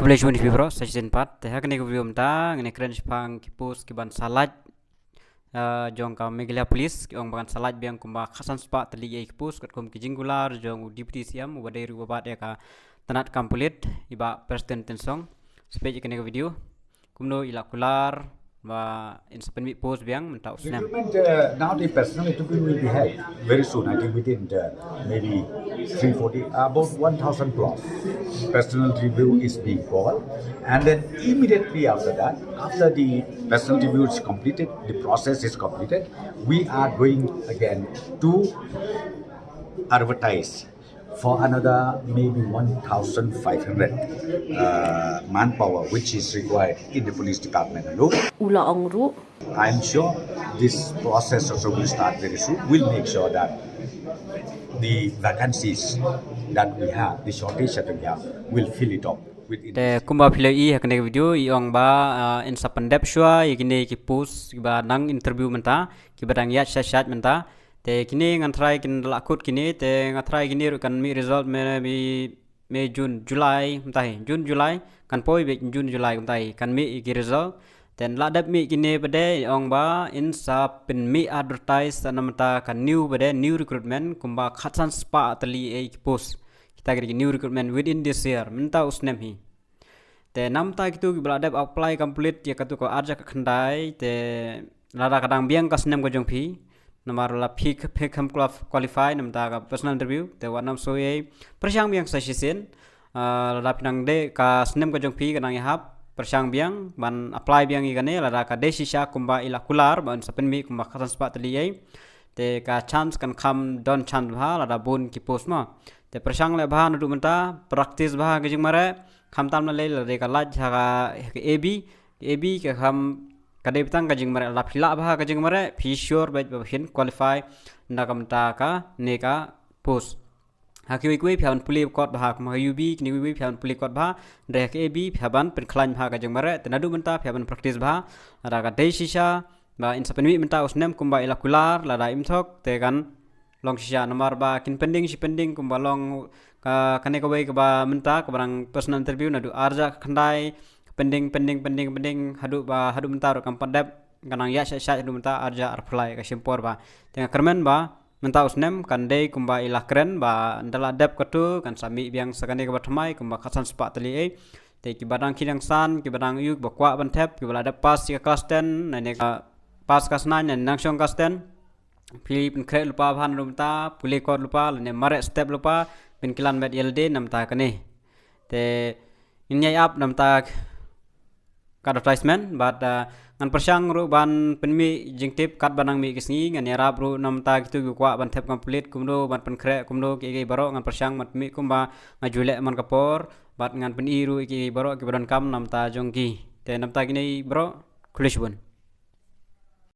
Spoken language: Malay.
Kebelajuan di Bro, season 4. Teh kene ke video mta, ngene keren pang kipus kiban salaj jong ka megilia polis jong bangan salaj biang kumba khasan spa tali ye kipus kat kum kijingular jong deputy siam wadai ru babat ya ka tanat kampulit iba presiden tensong. Sepej kene ke video. Kumno ila kular ba insapen mi post biang menta usnam. Recruitment now the personal interview will be held very soon. I think within maybe 340, about 1,000 plus. Personal review is being called, and then immediately after that, after the personal review is completed, the process is completed, we are going again to advertise for another maybe 1,500 manpower, which is required in the police department alone. I'm sure this process also will start very soon. We'll make sure that the vacancies that we have, the shortage that we have, will fill it up. Te kumba pilai kene ke video iong ba insapen dep shua ikine ki post ba nang interview menta ki badang ya shat menta. Te kini ngan try kin lakut kini te ngan try kini kan mi result me June July mtai June July kan poi be June July mtai kan mi ki result ten ladap mi kini bade ong ba insa pin mi advertise anamta kan new bade new recruitment kumba khatsan spa tali e post kita kiri new recruitment within this year menta usnem hi te namta kitu ladap apply complete ya katu ko arja ka khandai te lada kadang biang kasnem ko jong phi nomor la pick qualify namta ka personal interview te wanam so ye persyang biang session la pinang de ka snem ko jong phi kanang hap persyang biang ban apply biang igane la ka desisha kumba ila kular ban sapen mi kumba khasan spa tali ye te ka chance kan kham don chance bha la bun ki post ma te persyang le bha ndu menta practice bha ke jing mare kham tam na le la de ka laj ha ka ab ke kham kadai bitang kajing mare la phila bha kajing mare fi sure ba hin qualify nakam ta ka ne ka post hakiwi kui phan puli kot bha ma ub ni wi phan puli kot bha re ke ab phaban pen khlain bha kajing mare tenadu menta phaban practice bha ra ka dei shisha ba insapen mi menta usnem kumba ila kular la da imthok te kan long shisha nomor ba kin pending kumba long ka kane ko bai ka ba menta ka barang personal interview nadu arja khandai pending hadu mentar kam padap kanang ya sya hadu mentar arja apply ka simpor ba tengah kermen ba menta usnem kan dei kumba ilah keren ba ndala dep katu kan sami biang sakane ka bathmai kumba khasan spa tali e te ki badang kidang san ki badang yuk bakwa ban thep ki bala dep pass ka class 10 nane ka pass ka 9 nan nangshong class 10 philip kre lupa bhan rumta puli kor lupa ne mare step lupa pin kilan met ld namta kane te inyai up namta advertisement but ngan persyang ru ban penmi jingtip kat banang mi kisngi ngan yarap ru namta gitu kwa ban thep complete kumdo ban penkre kumdo ki baro ngan persyang mat mi kumba ngajule man kapor bat ngan peni ru ki baro ki badan kam namta jongki te namta gini bro kulishbun